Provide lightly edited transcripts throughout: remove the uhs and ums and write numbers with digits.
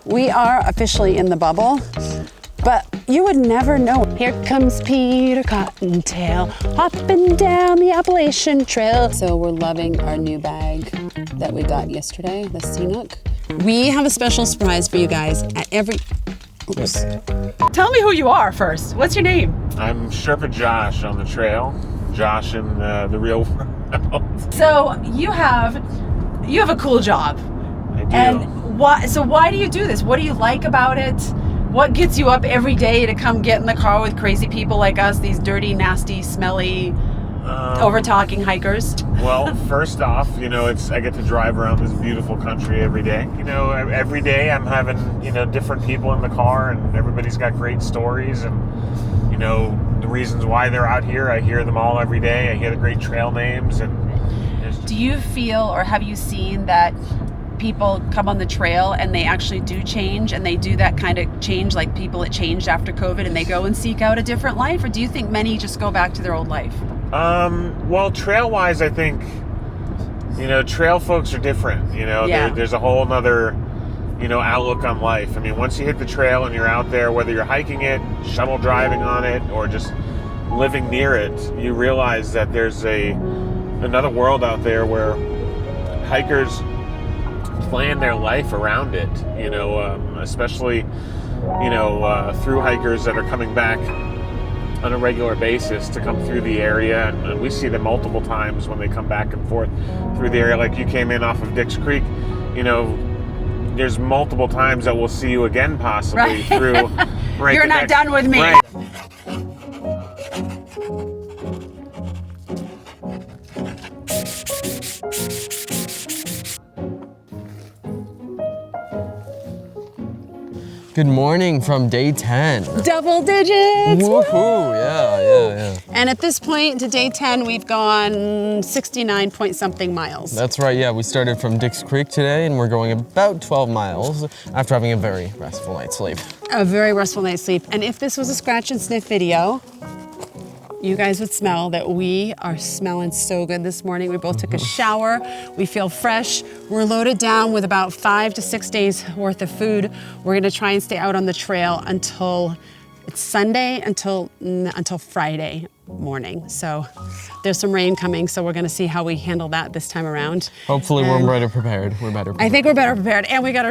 We are officially in the bubble, but you would never know. Here comes Peter Cottontail, hopping down the Appalachian Trail. So we're loving our new bag that we got yesterday, the Scenic. We have a special surprise for you guys at every... Oops. Tell me who you are first. What's your name? I'm Sherpa Josh on the trail. Josh in the real world. So you have a cool job. I do. And why do you do this? What do you like about it? What gets you up every day to come get in the car with crazy people like us, these dirty, nasty, smelly, over-talking hikers? Well, first off, I get to drive around this beautiful country every day. Every day I'm having, different people in the car, and everybody's got great stories, and, the reasons why they're out here. I hear them all every day. I hear the great trail names. And do you feel, or have you seen that people come on the trail and they actually do change, and they do that kind of change like people that changed after COVID and they go and seek out a different life? Or do you think many just go back to their old life? Well, trail-wise, I think, trail folks are different. There's a whole nother, outlook on life. I mean, once you hit the trail and you're out there, whether you're hiking it, shuttle driving on it, or just living near it, you realize that there's another world out there where hikers plan their life around it, especially, through hikers that are coming back on a regular basis to come through the area, and we see them multiple times when they come back and forth through the area. Like you came in off of Dix Creek, there's multiple times that we'll see you again possibly through. Right, you're not done with me. Right. Good morning from day 10. Double digits! Woohoo! Yeah. And at this point to day 10, we've gone 69 point something miles. That's right, yeah. We started from Dix Creek today, and we're going about 12 miles after having a very restful night's sleep. A very restful night's sleep. And if this was a scratch and sniff video, you guys would smell that we are smelling so good this morning. We both took a shower. We feel fresh. We're loaded down with about 5 to 6 days worth of food. We're gonna try and stay out on the trail until it's Sunday, until Friday morning. So there's some rain coming, so we're gonna see how we handle that this time around. Hopefully we're better prepared. I think we're better prepared. And we got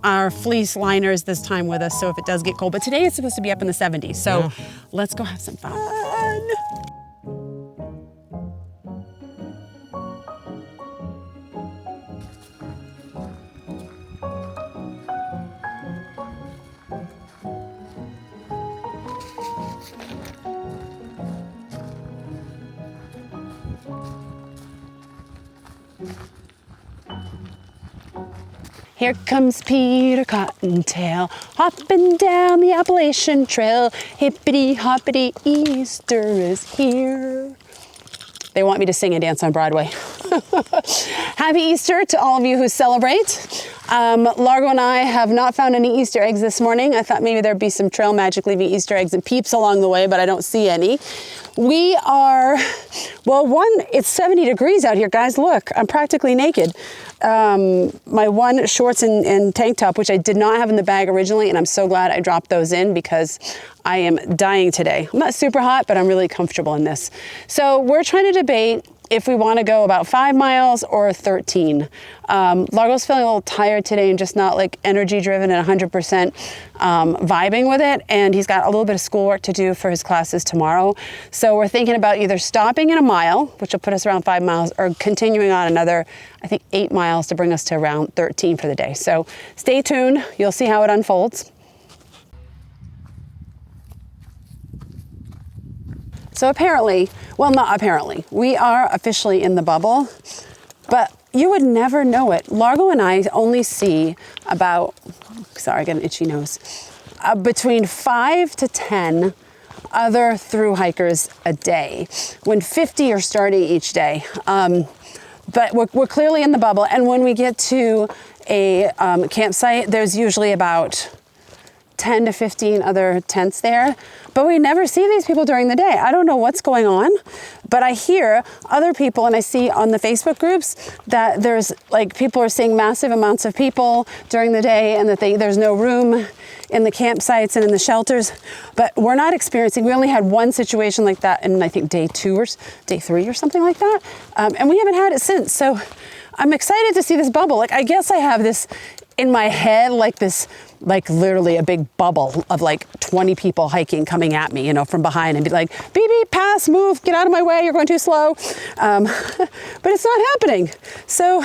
our fleece liners this time with us, so if it does get cold. But today it's supposed to be up in the 70s, so let's go have some fun. Here comes Peter Cottontail, hopping down the Appalachian Trail. Hippity hoppity, Easter is here. They want me to sing and dance on Broadway. Happy Easter to all of you who celebrate. Largo and I have not found any Easter eggs this morning. I thought maybe there'd be some trail magic leaving Easter eggs and peeps along the way, but I don't see any. We are, it's 70 degrees out here, guys. Look, I'm practically naked. My one shorts and tank top, which I did not have in the bag originally, and I'm so glad I dropped those in because I am dying today. I'm not super hot, but I'm really comfortable in this. So we're trying to debate if we want to go about 5 miles or 13. Largo's feeling a little tired today and just not like energy driven and 100% vibing with it. And he's got a little bit of schoolwork to do for his classes tomorrow. So we're thinking about either stopping in a mile, which will put us around 5 miles, or continuing on another, I think 8 miles to bring us to around 13 for the day. So stay tuned. You'll see how it unfolds. So apparently, well, not apparently, we are officially in the bubble, but you would never know it. Largo and I only see about, sorry, I got an itchy nose, between 5 to 10 other through hikers a day, when 50 are starting each day. But we're clearly in the bubble, and when we get to a campsite, there's usually about 10 to 15 other tents there, but we never see these people during the day. I don't know what's going on, but I hear other people, and I see on the Facebook groups that there's like people are seeing massive amounts of people during the day, and that there's no room in the campsites and in the shelters. But we're not experiencing, we only had one situation like that in I think day 2 or day 3 or something like that, and we haven't had it since. So I'm excited to see this bubble. Like, I guess I have this in my head, like this, like literally a big bubble of like 20 people hiking coming at me, you know, from behind, and be like, beep, beep, pass, move, get out of my way, you're going too slow. But it's not happening. So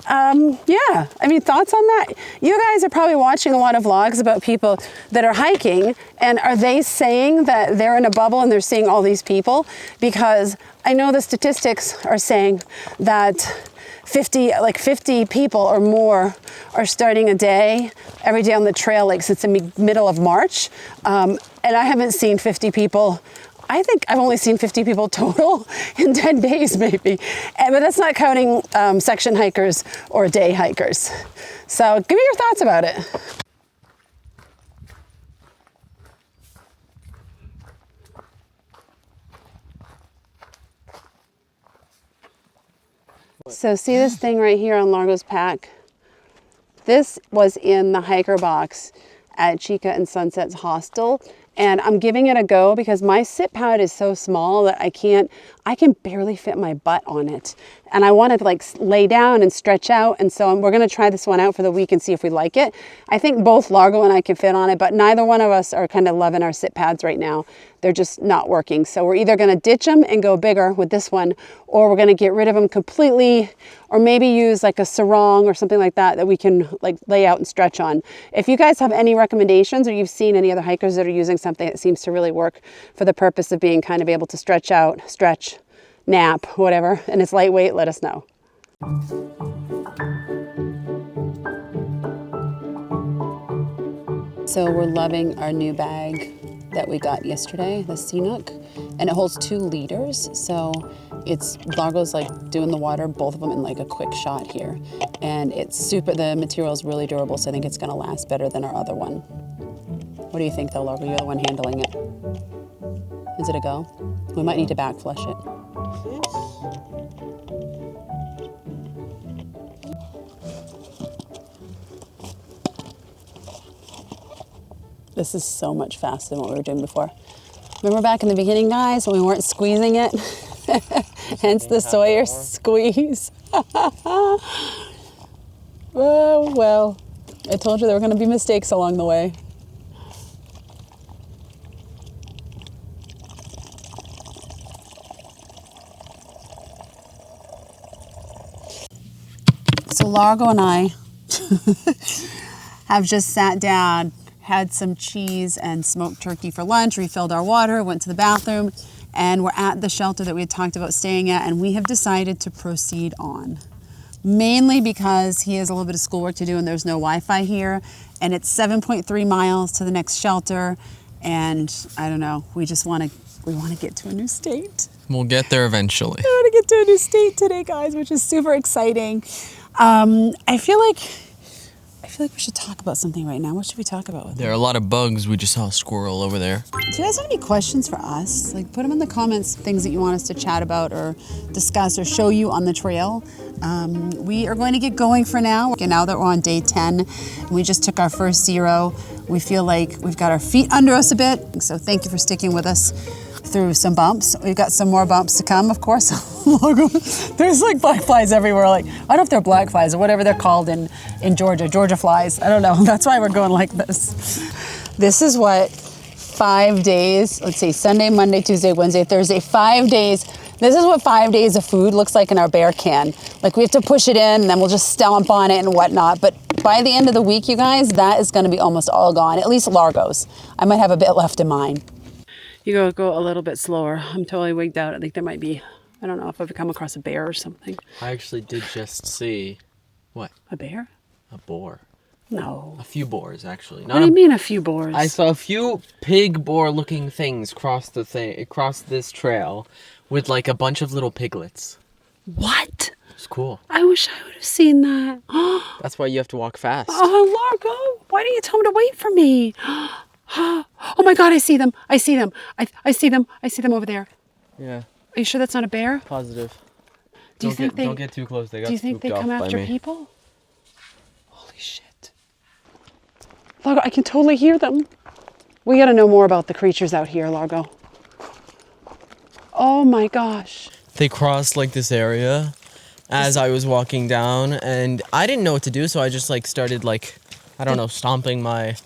yeah, I mean, thoughts on that? You guys are probably watching a lot of vlogs about people that are hiking, and are they saying that they're in a bubble and they're seeing all these people? Because I know the statistics are saying that 50 people or more are starting a day every day on the trail, like since the middle of March. And I haven't seen 50 people. I think I've only seen 50 people total in 10 days maybe. But that's not counting section hikers or day hikers. So give me your thoughts about it. So see this thing right here on LARGO'S pack? This was in the hiker box at Chica and Sunset's hostel, and I'm giving it a go because my sit pad is so small that I can barely fit my butt on it. And I want to like lay down and stretch out, and so we're going to try this one out for the week and see if we like it. I think both Largo and I can fit on it, but neither one of us are kind of loving our sit pads right now. They're just not working. So we're either going to ditch them and go bigger with this one, or we're going to get rid of them completely, or maybe use like a sarong or something like that we can like lay out and stretch on. If you guys have any recommendations, or you've seen any other hikers that are using something that seems to really work for the purpose of being kind of able to stretch out, stretch, nap, whatever, and it's lightweight, let us know. So we're loving our new bag that we got yesterday, the Seanook, and it holds 2 liters. So it's LARGO'S like doing the water, both of them in like a quick shot here. And it's super, the material is really durable, so I think it's gonna last better than our other one. What do you think though, Largo? You're the one handling it. Is it a go? We might need to back flush it. This is so much faster than what we were doing before. Remember back in the beginning, guys, when we weren't squeezing it? Hence the Sawyer squeeze. Oh, well, I told you there were going to be mistakes along the way. So Largo and I have just sat down, had some cheese and smoked turkey for lunch, refilled our water, went to the bathroom, and we're at the shelter that we had talked about staying at, and we have decided to proceed on. Mainly because he has a little bit of schoolwork to do and there's no Wi-Fi here, and it's 7.3 miles to the next shelter, and I don't know, we want to get to a new state. We'll get there eventually. I want to get to a new state today, guys, which is super exciting. I feel like we should talk about something right now. What should we talk about? There are a lot of bugs. We just saw a squirrel over there. Do you guys have any questions for us? Like, put them in the comments, things that you want us to chat about or discuss or show you on the trail. We are going to get going for now. Okay, now that we're on day 10, we just took our first 0. We feel like we've got our feet under us a bit. So thank you for sticking with us through some bumps. We've got some more bumps to come, of course. There's like black flies everywhere. Like, I don't know if they're black flies or whatever they're called in Georgia flies. I don't know. That's why we're going like this. This is what 5 days, let's see, Sunday, Monday, Tuesday, Wednesday, Thursday, 5 days. This is what 5 days of food looks like in our bear can. Like, we have to push it in and then we'll just stomp on it and whatnot. But by the end of the week, you guys, that is going to be almost all gone. At least LARGO'S. I might have a bit left in mine. You go a little bit slower. I'm totally wigged out. I think there might be, I don't know if I've come across a bear or something. I actually did just see, what? A bear? A boar. No. A few boars, actually. What do you mean a few boars? I saw a few pig boar-looking things across this trail with like a bunch of little piglets. What? It's cool. I wish I would have seen that. That's why you have to walk fast. Oh, Largo, why didn't you tell him to wait for me? Oh my God, I see them. I see them. I see them. I see them over there. Yeah. Are you sure that's not a bear? Positive. Don't get too close. They got Do you think they spooked come off by after me. people? Holy shit. Largo, I can totally hear them. We got to know more about the creatures out here, Largo. Oh my gosh. They crossed like this area as I was walking down, and I didn't know what to do, so I just like started like, I don't know, stomping my...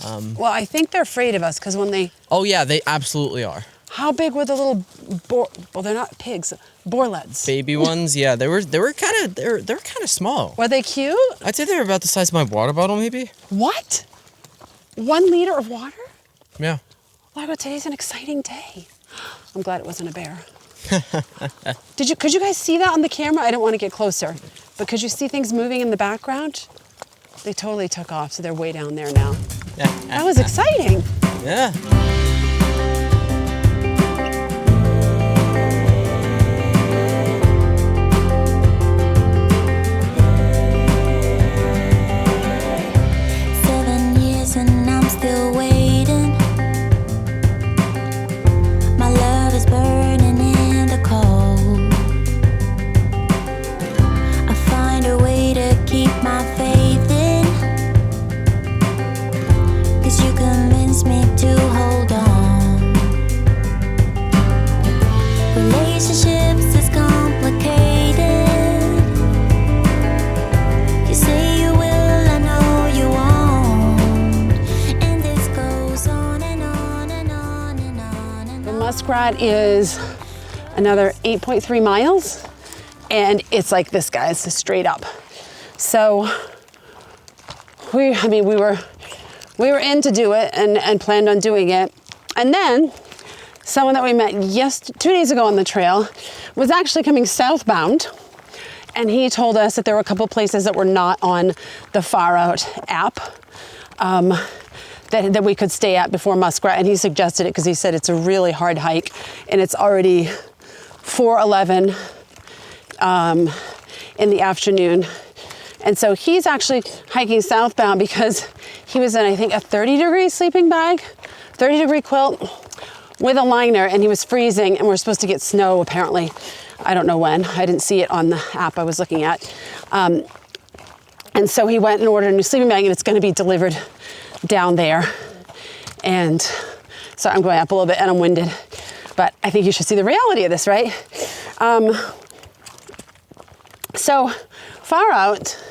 Well, I think they're afraid of us because when they... Oh yeah, they absolutely are. How big were the little well, they're not pigs, boarleds. Baby ones, yeah, they were kind of small. Were they cute? I'd say they were about the size of my water bottle, maybe. What? 1 liter of water? Yeah. Largo, today's an exciting day. I'm glad it wasn't a bear. Could you guys see that on the camera? I don't want to get closer, but could you see things moving in the background? They totally took off, so they're way down there now. That was exciting. Yeah. Muskrat is another 8.3 miles, and it's like this, guys, straight up. So we were in to do it and planned on doing it. And then someone that we met 2 days ago on the trail was actually coming southbound, and he told us that there were a couple places that were not on the Far Out app that we could stay at before Muskrat, and he suggested it because he said it's a really hard hike, and it's already 4:11 in the afternoon. And so he's actually hiking southbound because he was in, I think, a 30-degree sleeping bag, 30-degree quilt with a liner, and he was freezing, and we're supposed to get snow apparently. I don't know when. I didn't see it on the app I was looking at. And so he went and ordered a new sleeping bag, and it's going to be delivered down there. And so I'm going up a little bit, and I'm winded, but I think you should see the reality of this, right? So Far Out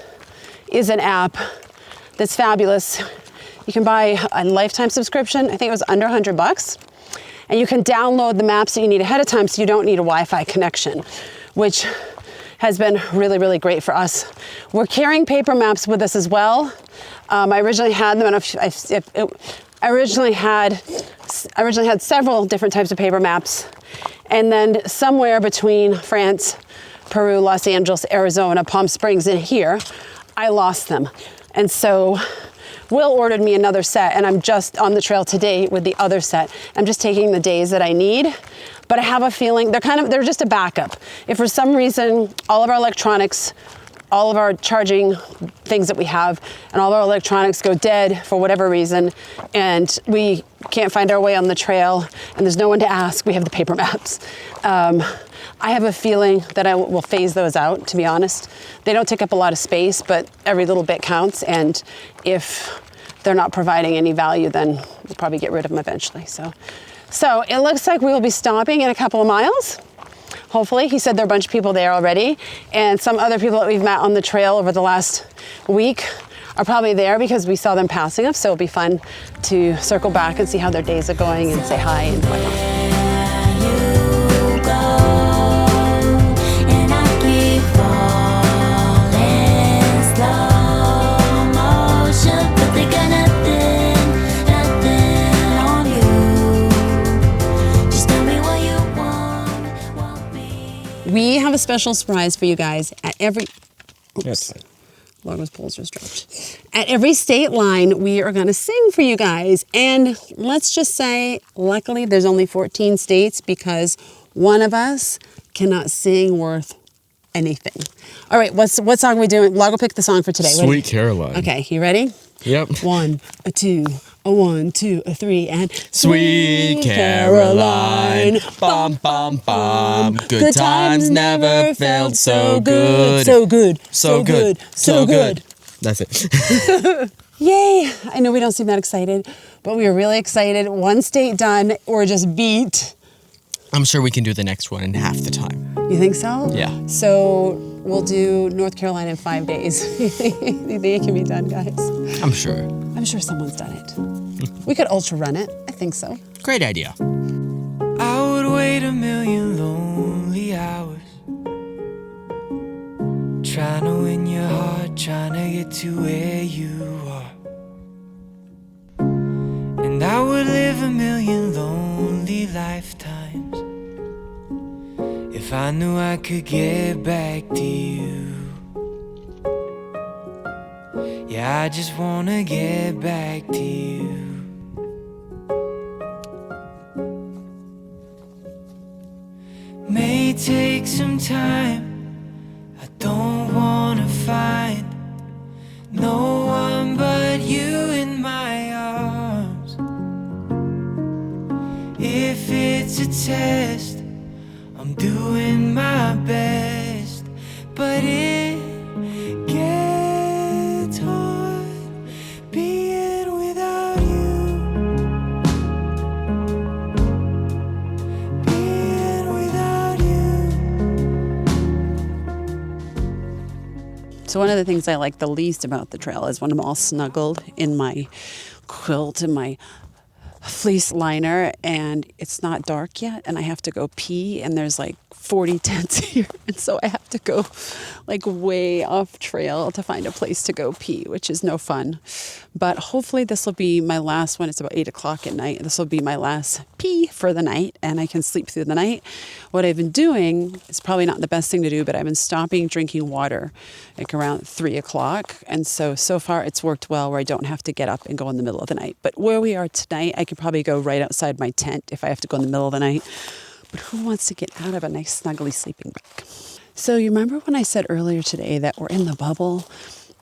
is an app that's fabulous. You can buy a lifetime subscription. I think it was under $100. And you can download the maps that you need ahead of time so you don't need a Wi-Fi connection, which has been really, really great for us. We're carrying paper maps with us as well. I originally had them, and I originally had several different types of paper maps. And then somewhere between France, Peru, Los Angeles, Arizona, Palm Springs, and here, I lost them. And so Will ordered me another set, and I'm just on the trail today with the other set. I'm just taking the days that I need, but I have a feeling they're just a backup. If for some reason all of our electronics, all of our charging things that we have, and all of our electronics go dead for whatever reason, and we can't find our way on the trail, and there's no one to ask, we have the paper maps. I have a feeling that I will phase those out, to be honest. They don't take up a lot of space, but every little bit counts, and if they're not providing any value, then we'll probably get rid of them eventually. So it looks like we will be stopping in a couple of miles. Hopefully. He said there are a bunch of people there already, and some other people that we've met on the trail over the last week are probably there because we saw them passing us, so it'll be fun to circle back and see how their days are going and say hi and whatnot. We have a special surprise for you guys at every... Oops. Largo's poles just dropped. At every state line, we are going to sing for you guys. And let's just say, luckily, there's only 14 states because one of us cannot sing worth anything. All right, what song are we doing? Largo, pick the song for today. Sweet Caroline. Okay, you ready? Yep. 1, a 2, a 1, 2, a 3, and Sweet Caroline, bum bum bum. Good times never felt so good. So good. So good. So good. That's it. Yay! I know we don't seem that excited, but we are really excited. One state done. We're just beat. I'm sure we can do the next one in half the time. You think so? Yeah. So we'll do North Carolina in 5 days. You think it can be done, guys? I'm sure. I'm sure someone's done it. We could ultra run it. I think so. Great idea. I would wait a million lonely hours, trying to win your heart, trying to get to where you are. And I would live a million lonely lifetimes if I knew I could get back to you. Yeah, I just wanna get back to you. May take some time, I don't wanna find no one but you in my arms. If it's a test, I'm doing my best, but it gets hard being without you. Being without you. So one of the things I like the least about the trail is when I'm all snuggled in my quilt and my fleece liner and it's not dark yet and I have to go pee and there's like 40 tents here, and so I have to go like way off trail to find a place to go pee, which is no fun. But hopefully this will be my last one. It's about 8 o'clock at night. This will be my last pee for the night and I can sleep through the night. What I've been doing is probably not the best thing to do, but I've been stopping drinking water like around 3 o'clock. And so far it's worked well where I don't have to get up and go in the middle of the night. But where we are tonight, I could probably go right outside my tent if I have to go in the middle of the night. But who wants to get out of a nice snuggly sleeping bag? So you remember when I said earlier today that we're in the bubble,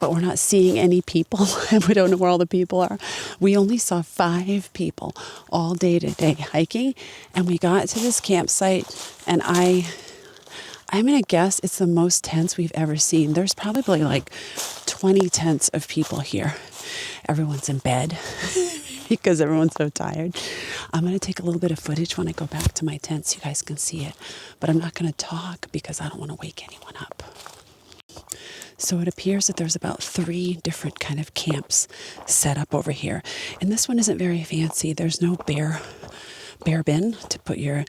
but we're not seeing any people and we don't know where all the people are? We only saw 5 people all day today hiking, and we got to this campsite and I'm going to guess it's the most tents we've ever seen. There's probably like 20 tents of people here. Everyone's in bed because everyone's so tired. I'm going to take a little bit of footage when I go back to my tent so you guys can see it. But I'm not going to talk because I don't want to wake anyone up. So it appears that there's about 3 different kind of camps set up over here. And this one isn't very fancy. There's no bear bin to put your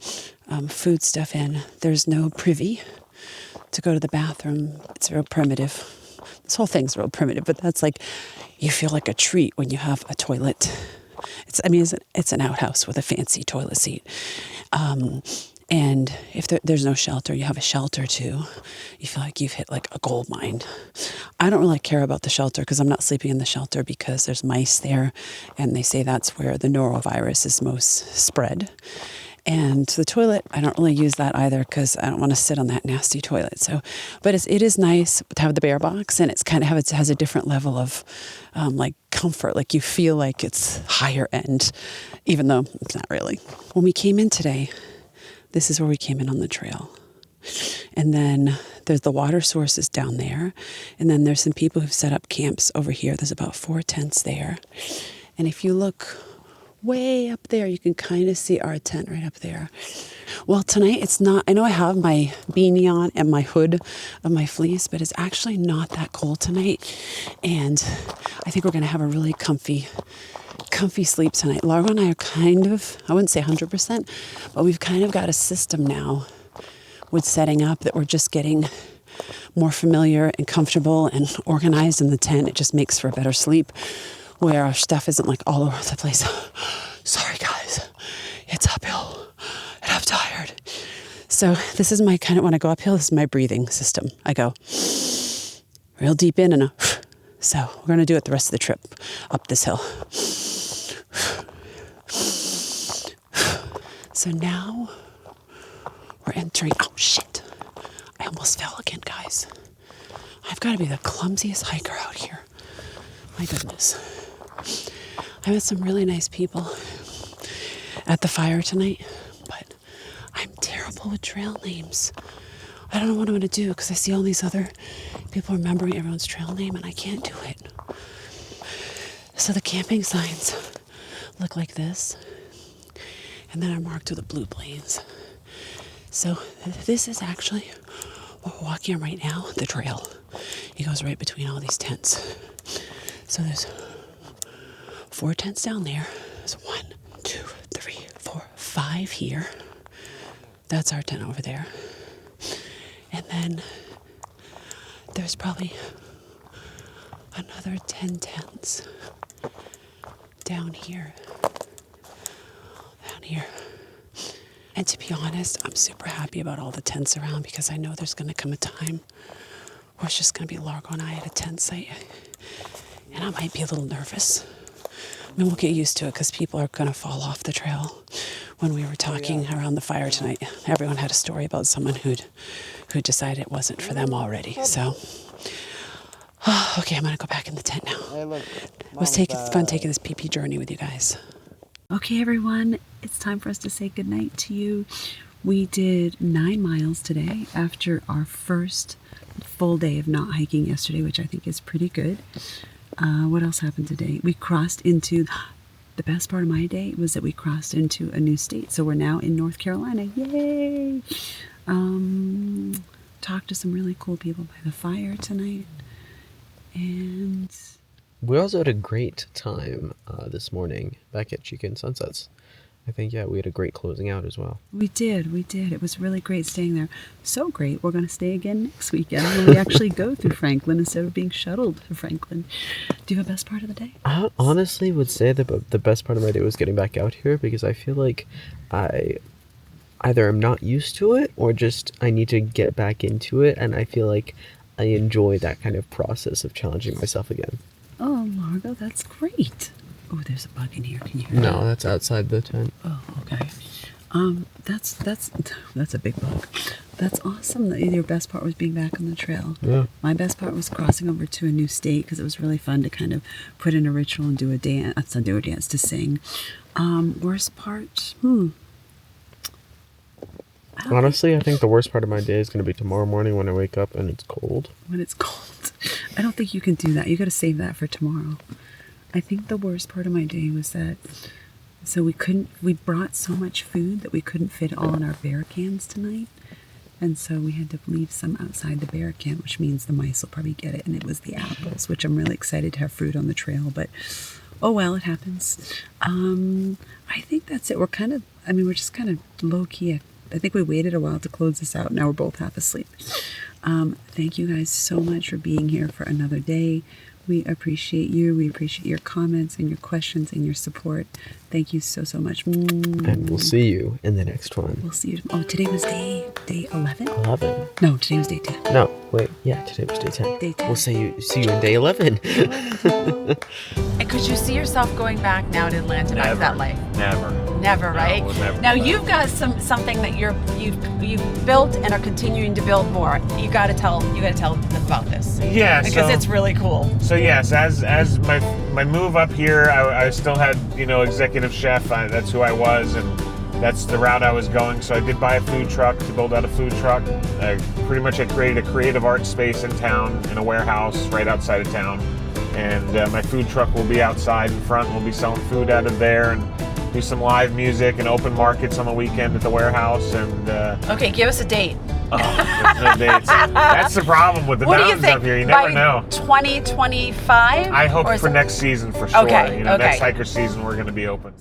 food stuff in. There's no privy to go to the bathroom. It's real primitive. This whole thing's real primitive, but that's like, you feel like a treat when you have a toilet. It's an outhouse with a fancy toilet seat. And if there's no shelter, you have a shelter too. You feel like you've hit like a gold mine. I don't really care about the shelter because I'm not sleeping in the shelter because there's mice there. And they say that's where the norovirus is most spread. And the toilet, I don't really use that either because I don't want to sit on that nasty toilet. So, but it is nice to have the bear box, and it's kind of it has a different level of like comfort. Like you feel like it's higher end, even though it's not really. When we came in today, this is where we came in on the trail. And then there's the water sources down there. And then there's some people who've set up camps over here. There's about 4 tents there. And if you look way up there, you can kind of see our tent right up there. Well, tonight it's not, I know I have my beanie on and my hood of my fleece, but it's actually not that cold tonight. And I think we're going to have a really comfy sleep tonight. Largo and I are kind of, I wouldn't say 100%, but we've kind of got a system now with setting up that we're just getting more familiar and comfortable and organized in the tent. It just makes for a better sleep where our stuff isn't like all over the place. Sorry guys, it's uphill and I'm tired. So this is my kind of, when I go uphill, this is my breathing system. I go real deep in and a, so we're going to do it the rest of the trip up this hill. So now we're entering, oh shit, I almost fell again, guys. I've got to be the clumsiest hiker out here. My goodness. I met some really nice people at the fire tonight, but I'm terrible with trail names. I don't know what I'm going to do because I see all these other people remembering everyone's trail name and I can't do it. So the camping signs look like this, and then are marked with the blue planes. So this is actually what we're walking on right now, the trail. It goes right between all these tents. So there's 4 tents down there. There's 1, 2, 3, 4, 5 here. That's our tent over there. And then there's probably another 10 tents down here. Down here. And to be honest, I'm super happy about all the tents around because I know there's going to come a time where it's just going to be Largo and I at a tent site. And I might be a little nervous. I mean, we'll get used to it because people are going to fall off the trail. When we were talking around the fire tonight, everyone had a story about someone who'd decided it wasn't for them already. So, okay, I'm going to go back in the tent now. It was fun taking this PP journey with you guys. Okay, everyone, it's time for us to say goodnight to you. We did 9 miles today after our first full day of not hiking yesterday, which I think is pretty good. What else happened today? We crossed into, the best part of my day was that we crossed into a new state. So we're now in North Carolina. Yay! Talked to some really cool people by the fire tonight. And we also had a great time this morning back at Chica and Sunsets. I think, yeah, we had a great closing out as well. We did. It was really great staying there. So great, we're going to stay again next weekend when we actually go through Franklin instead of being shuttled to Franklin. Do you have a best part of the day? I honestly would say that the best part of my day was getting back out here because I feel like I either am not used to it or just I need to get back into it, and I feel like I enjoy that kind of process of challenging myself again. Oh, Largo, that's great. Oh, there's a bug in here. Can you hear No, that's outside the tent. Oh, okay. That's a big bug. That's awesome that your best part was being back on the trail. Yeah. My best part was crossing over to a new state because it was really fun to kind of put in a ritual and do a dance. Not do a dance, to sing. Worst part? Honestly, I think the worst part of my day is going to be tomorrow morning when I wake up and it's cold. When it's cold. I don't think you can do that. You got to save that for tomorrow. I think the worst part of my day was that, so we brought so much food that we couldn't fit all in our bear cans tonight. And so we had to leave some outside the bear can, which means the mice will probably get it. And it was the apples, which I'm really excited to have fruit on the trail. But, oh well, it happens. I think that's it. We're just kind of low-key. I think we waited a while to close this out. Now we're both half asleep. Thank you guys so much for being here for another day. We appreciate you. We appreciate your comments and your questions and your support. Thank you so, so much. And we'll see you in the next one. We'll see you. Oh, today was day 11? 11. No, today was day 10. No, wait. Yeah, today was day 10. Day 10. We'll see you in day 11. And could you see yourself going back now to Atlanta back to that life? Never, right? No, never. Now you've got something that you've built and are continuing to build more. You got to tell them about this. Yeah, because it's really cool. So yes, as my move up here, I still had executive chef. That's who I was, and that's the route I was going. So I did buy a food truck to build out a food truck. I created a creative art space in town in a warehouse right outside of town, and my food truck will be outside in front. We'll be selling food out of there and do some live music and open markets on the weekend at the warehouse. And okay, give us a date. Oh, there's no dates. That's the problem with the mountains up here. You never know. 2025? I hope for next season for sure. Okay, Next hiker season we're going to be open.